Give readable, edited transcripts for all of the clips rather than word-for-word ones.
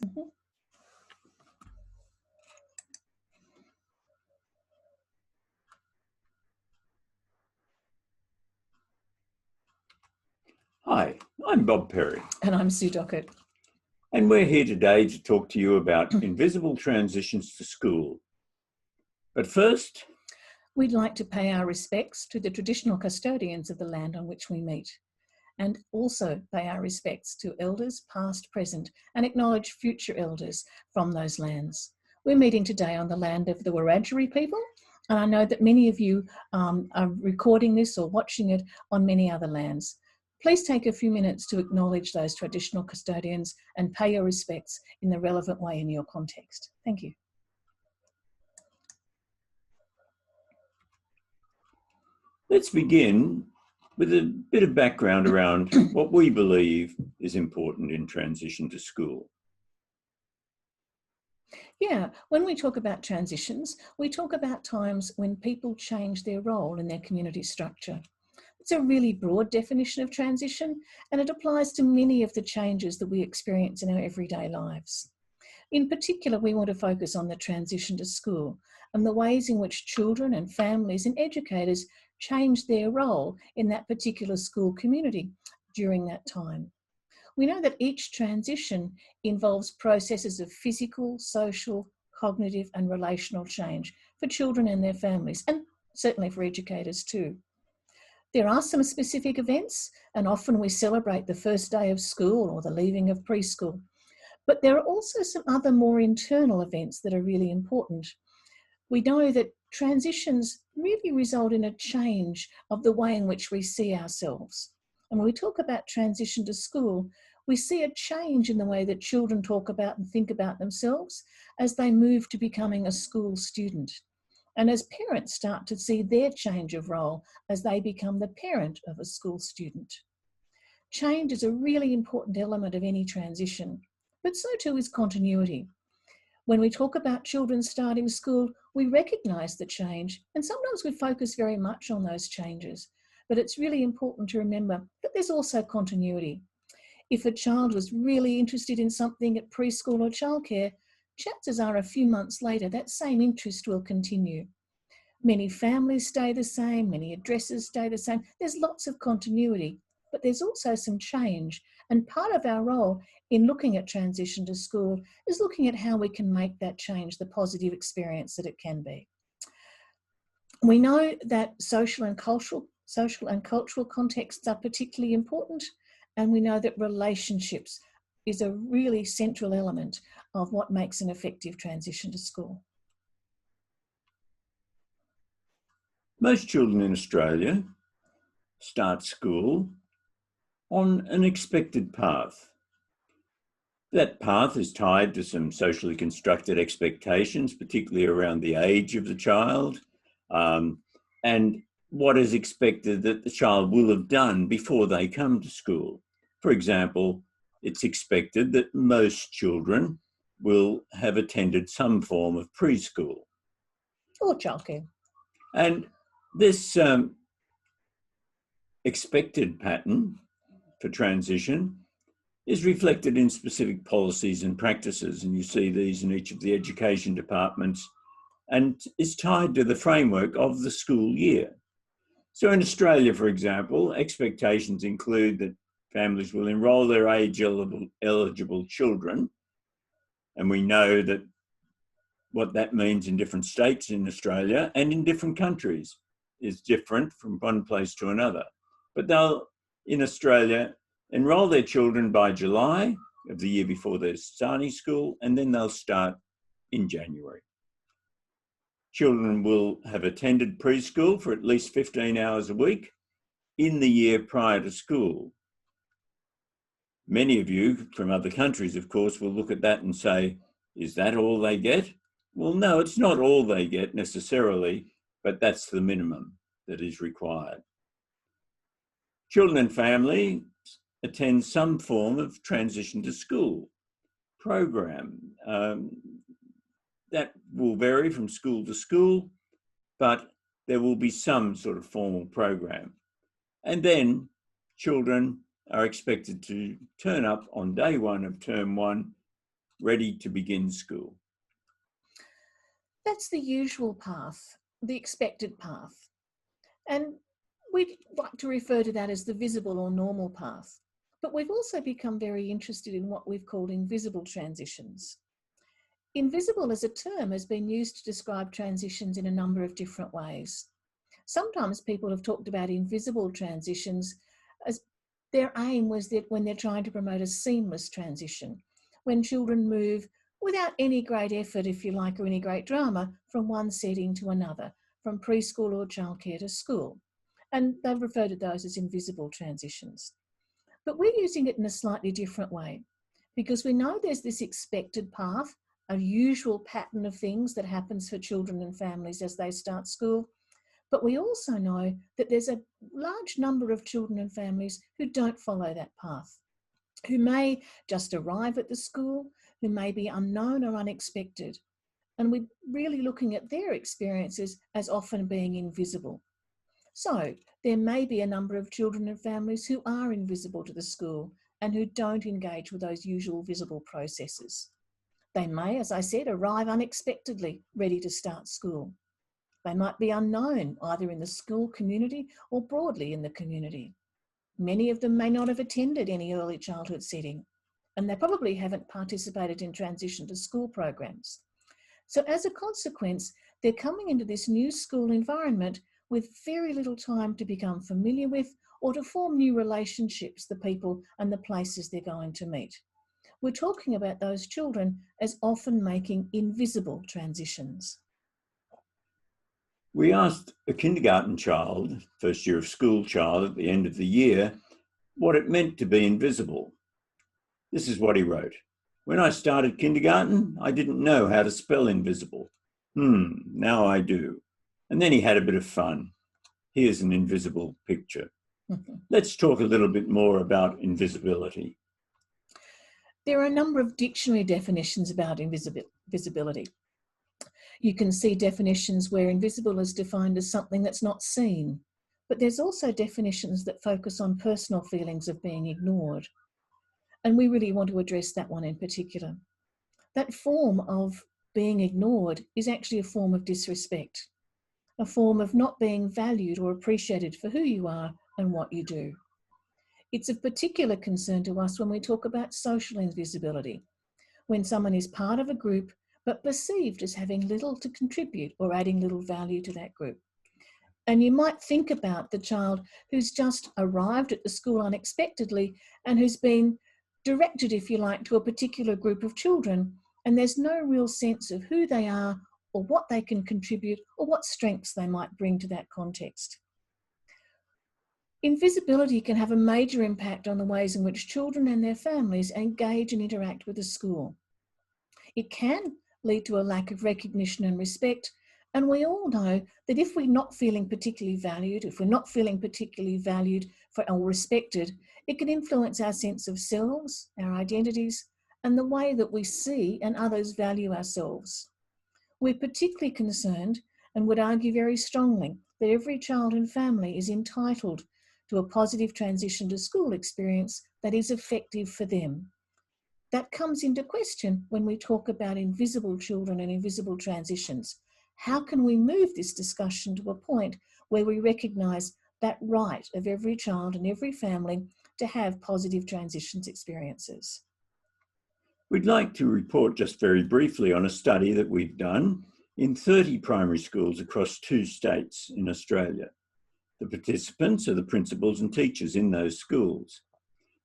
Mhm. Hi, I'm Bob Perry. And I'm Sue Dockett. And we're here today to talk to you about invisible transitions to school. But first, we'd like to pay our respects to the traditional custodians of the land on which we meet, and also pay our respects to elders past, present, and acknowledge future elders from those lands. We're meeting today on the land of the Wiradjuri people, and I know that many of you are recording this or watching it on many other lands. Please take a few minutes to acknowledge those traditional custodians and pay your respects in the relevant way in your context. Thank you. let's begin with a bit of background around what we believe is important in transition to school. Yeah, when we talk about transitions, we talk about times when people change their role in their community structure. It's a really broad definition of transition, and it applies to many of the changes that we experience in our everyday lives. In particular, we want to focus on the transition to school and the ways in which children and families and educators change their role in that particular school community during that time. We know that each transition involves processes of physical, social, cognitive, and relational change for children and their families, and certainly for educators too. There are some specific events, and often we celebrate the first day of school or the leaving of preschool. But there are also some other more internal events that are really important. We know that transitions really result in a change of the way in which we see ourselves. And when we talk about transition to school, we see a change in the way that children talk about and think about themselves as they move to becoming a school student. And as parents start to see their change of role as they become the parent of a school student. Change is a really important element of any transition, but so too is continuity. When we talk about children starting school, we recognise the change, and sometimes we focus very much on those changes. But it's really important to remember that there's also continuity. If a child was really interested in something at preschool or childcare, chances are a few months later that same interest will continue. Many families stay the same, many addresses stay the same. There's lots of continuity, but there's also some change. And part of our role in looking at transition to school is looking at how we can make that change the positive experience that it can be. We know that social and cultural contexts are particularly important, and we know that relationships is a really central element of what makes an effective transition to school. Most children in Australia start school on an expected path. That path is tied to some socially constructed expectations, particularly around the age of the child, and what is expected that the child will have done before they come to school. For example, it's expected that most children will have attended some form of preschool. Or childcare. And this expected pattern for transition is reflected in specific policies and practices, and you see these in each of the education departments, and is tied to the framework of the school year. So in Australia, for example, expectations include that families will enrol their age-eligible children, and we know that what that means in different states in Australia and in different countries is different from one place to another. But they'll, in Australia, enrol their children by July of the year before they're starting school, and then they'll start in January. Children will have attended preschool for at least 15 hours a week in the year prior to school. Many of you from other countries, of course, will look at that and say, is that all they get? Well, no, it's not all they get necessarily, but that's the minimum that is required. Children and families attend some form of transition to school program. That will vary from school to school, but there will be some sort of formal program. And then children are expected to turn up on day one of term one ready to begin school? That's the usual path, the expected path. And we'd like to refer to that as the visible or normal path. But we've also become very interested in what we've called invisible transitions. Invisible as a term has been used to describe transitions in a number of different ways. Sometimes people have talked about invisible transitions as their aim was that when they're trying to promote a seamless transition, when children move without any great effort, if you like, or any great drama, from one setting to another, from preschool or childcare to school. And they've referred to those as invisible transitions. But we're using it in a slightly different way because we know there's this expected path, a usual pattern of things that happens for children and families as they start school. But we also know that there's a large number of children and families who don't follow that path, who may just arrive at the school, who may be unknown or unexpected. And we're really looking at their experiences as often being invisible. So there may be a number of children and families who are invisible to the school and who don't engage with those usual visible processes. They may, as I said, arrive unexpectedly, ready to start school. They might be unknown either in the school community or broadly in the community. Many of them may not have attended any early childhood setting, and they probably haven't participated in transition to school programs. So as a consequence, they're coming into this new school environment with very little time to become familiar with or to form new relationships, the people and the places they're going to meet. We're talking about those children as often making invisible transitions. We asked a kindergarten child, first year of school child at the end of the year, what it meant to be invisible. This is what he wrote. When I started kindergarten, I didn't know how to spell invisible. Now I do. And then he had a bit of fun. Here's an invisible picture. Let's talk a little bit more about invisibility. There are a number of dictionary definitions about invisibility. You can see definitions where invisible is defined as something that's not seen, but there's also definitions that focus on personal feelings of being ignored. And we really want to address that one in particular. That form of being ignored is actually a form of disrespect, a form of not being valued or appreciated for who you are and what you do. It's of particular concern to us when we talk about social invisibility, when someone is part of a group but perceived as having little to contribute or adding little value to that group. And you might think about the child who's just arrived at the school unexpectedly and who's been directed, if you like, to a particular group of children, and there's no real sense of who they are or what they can contribute or what strengths they might bring to that context. Invisibility can have a major impact on the ways in which children and their families engage and interact with the school. It can lead to a lack of recognition and respect, and we all know that if we're not feeling particularly valued, if we're not feeling particularly valued or respected, it can influence our sense of selves, our identities, and the way that we see and others value ourselves. We're particularly concerned and would argue very strongly that every child and family is entitled to a positive transition to school experience that is effective for them. That comes into question when we talk about invisible children and invisible transitions. How can we move this discussion to a point where we recognise that right of every child and every family to have positive transitions experiences? We'd like to report just very briefly on a study that we've done in 30 primary schools across 2 states in Australia. The participants are the principals and teachers in those schools.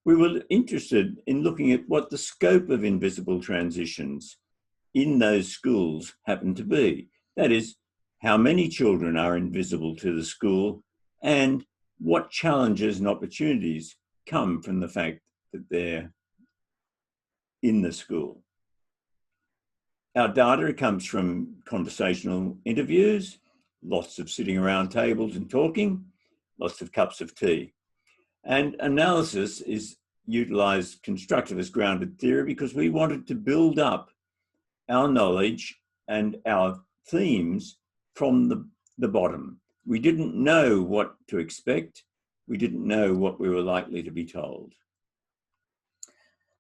We were interested in looking at what the scope of invisible transitions in those schools happen to be. That is, how many children are invisible to the school and what challenges and opportunities come from the fact that they're in the school. Our data comes from conversational interviews, lots of sitting around tables and talking, lots of cups of tea. And analysis is utilised constructivist grounded theory because we wanted to build up our knowledge and our themes from the bottom. We didn't know what to expect. We didn't know what we were likely to be told.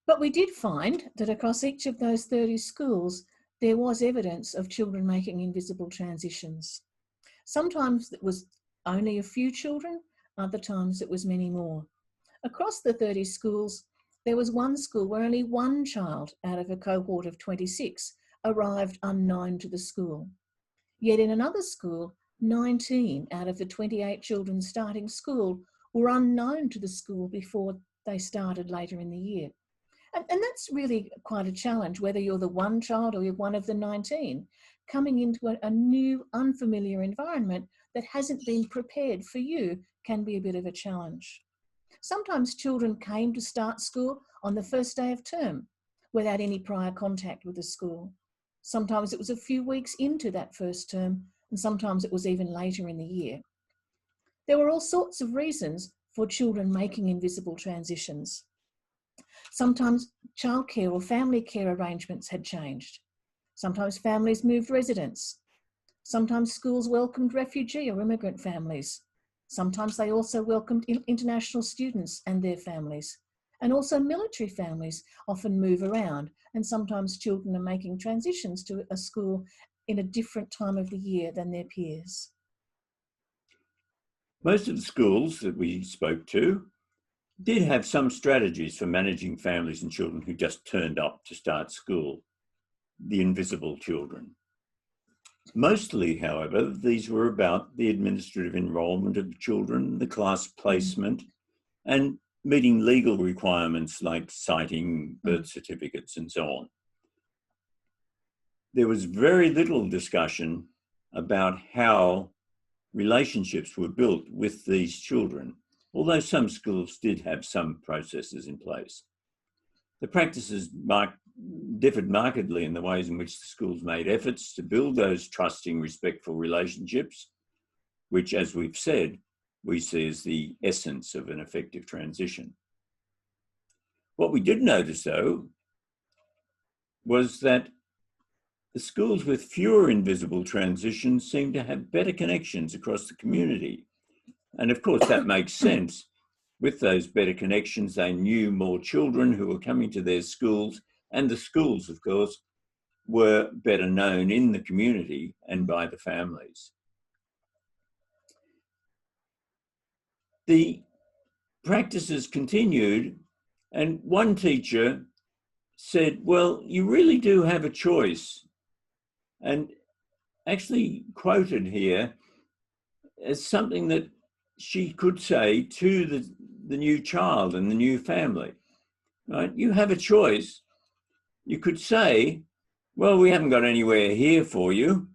But we did find that across each of those 30 schools, there was evidence of children making invisible transitions. Sometimes it was only a few children, other times it was many more. Across the 30 schools, there was one school where only one child out of a cohort of 26 arrived unknown to the school. Yet in another school, 19 out of the 28 children starting school were unknown to the school before they started later in the year. And that's really quite a challenge, whether you're the one child or you're one of the 19, coming into a new, unfamiliar environment that hasn't been prepared for you can be a bit of a challenge. Sometimes children came to start school on the first day of term without any prior contact with the school. Sometimes it was a few weeks into that first term, and sometimes it was even later in the year. There were all sorts of reasons for children making invisible transitions. Sometimes childcare or family care arrangements had changed. Sometimes families moved residence. Sometimes schools welcomed refugee or immigrant families. Sometimes they also welcomed international students and their families. And also military families often move around, and sometimes children are making transitions to a school in a different time of the year than their peers. Most of the schools that we spoke to did have some strategies for managing families and children who just turned up to start school, the invisible children. Mostly, however, these were about the administrative enrolment of the children, the class placement, and meeting legal requirements like citing birth certificates and so on. There was very little discussion about how relationships were built with these children, although some schools did have some processes in place. The practices differed markedly in the ways in which the schools made efforts to build those trusting, respectful relationships, which, as we've said, we see as the essence of an effective transition. What we did notice, though, was that the schools with fewer invisible transitions seemed to have better connections across the community. And of course, that makes sense. With those better connections, they knew more children who were coming to their schools, and the schools, of course, were better known in the community and by the families. The practices continued, and one teacher said, well, you really do have a choice, and actually quoted here as something that she could say to the new child and the new family, right? You have a choice. You could say, well, we haven't got anywhere here for you.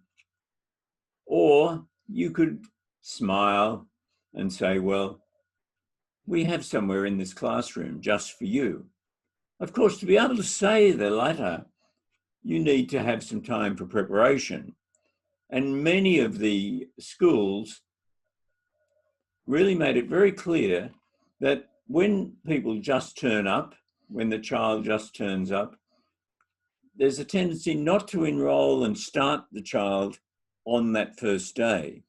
Or you could smile and say, well, we have somewhere in this classroom just for you. Of course, to be able to say the latter, you need to have some time for preparation. And many of the schools really made it very clear that when people just turn up, when the child just turns up, there's a tendency not to enroll and start the child on that first day,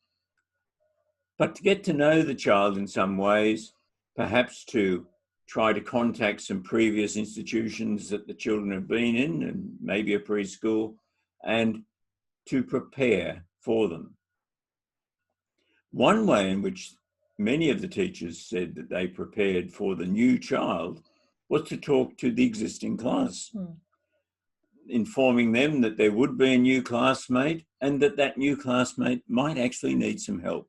but to get to know the child in some ways, perhaps to try to contact some previous institutions that the children have been in, and maybe a preschool, and to prepare for them. One way in which many of the teachers said that they prepared for the new child was to talk to the existing class, informing them that there would be a new classmate and that that new classmate might actually need some help.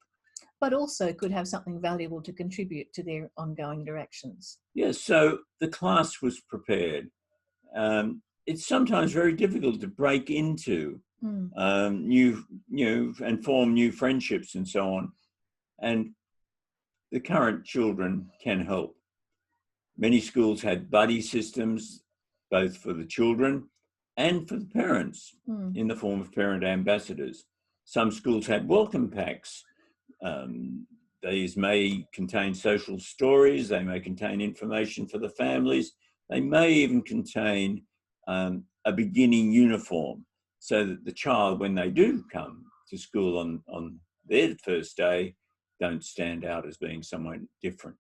But also could have something valuable to contribute to their ongoing interactions. Yes, so the class was prepared. It's sometimes very difficult to break into new and form new friendships and so on. And the current children can help. Many schools had buddy systems, both for the children and for the parents, in the form of parent ambassadors. Some schools had welcome packs. These may contain social stories, they may contain information for the families, they may even contain a beginning uniform, so that the child, when they do come to school on their first day, don't stand out as being someone different.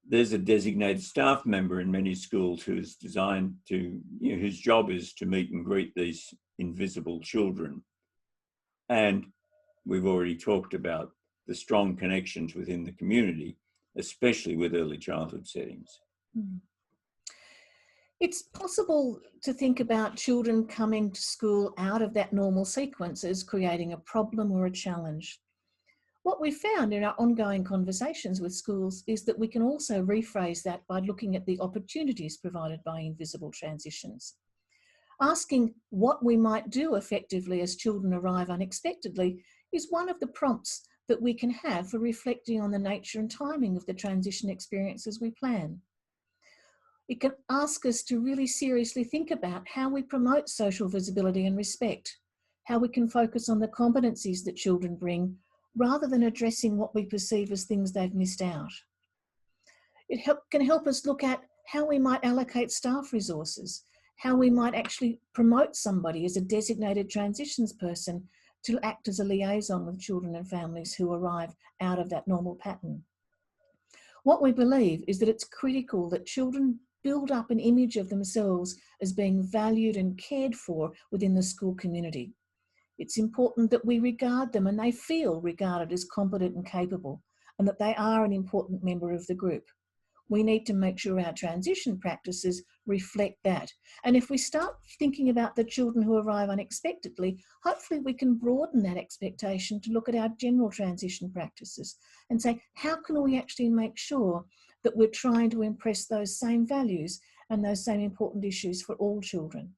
there's a designated staff member in many schools who's designed to, whose job is to meet and greet these invisible children. And we've already talked about the strong connections within the community, especially with early childhood settings. It's possible to think about children coming to school out of that normal sequence as creating a problem or a challenge. What we found in our ongoing conversations with schools is that we can also rephrase that by looking at the opportunities provided by invisible transitions. Asking what we might do effectively as children arrive unexpectedly is one of the prompts that we can have for reflecting on the nature and timing of the transition experiences we plan. It can ask us to really seriously think about how we promote social visibility and respect, how we can focus on the competencies that children bring rather than addressing what we perceive as things they've missed out. It can help us look at how we might allocate staff resources, how we might actually promote somebody as a designated transitions person to act as a liaison with children and families who arrive out of that normal pattern. What we believe is that it's critical that children build up an image of themselves as being valued and cared for within the school community. It's important that we regard them and they feel regarded as competent and capable, and that they are an important member of the group. We need to make sure our transition practices reflect that. And if we start thinking about the children who arrive unexpectedly, hopefully we can broaden that expectation to look at our general transition practices and say, how can we actually make sure that we're trying to impress those same values and those same important issues for all children?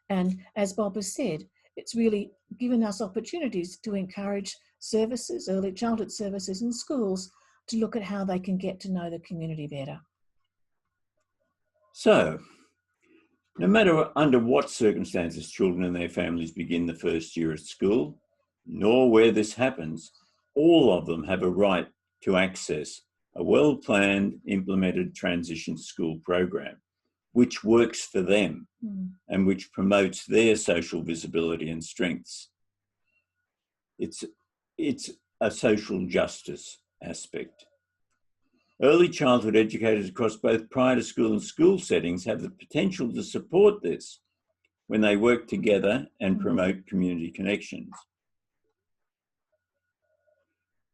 And as Bob has said, it's really given us opportunities to encourage services, early childhood services in schools, to look at how they can get to know the community better. So, no matter under what circumstances children and their families begin the first year at school, nor where this happens, all of them have a right to access a well-planned, implemented transition school program, which works for them and which promotes their social visibility and strengths. It's a social justice aspect. Early childhood educators across both prior to school and school settings have the potential to support this when they work together and promote community connections.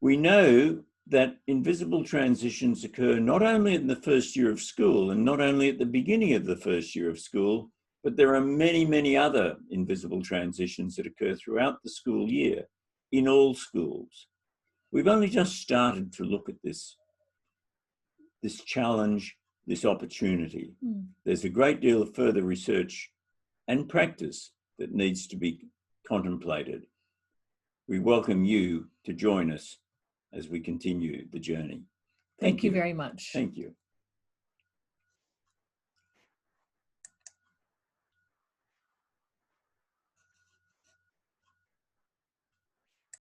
We know that invisible transitions occur not only in the first year of school and not only at the beginning of the first year of school, but there are many, many other invisible transitions that occur throughout the school year in all schools. We've only just started to look at this challenge, this opportunity. There's a great deal of further research and practice that needs to be contemplated. We welcome you to join us as we continue the journey. Thank you very much. Thank you.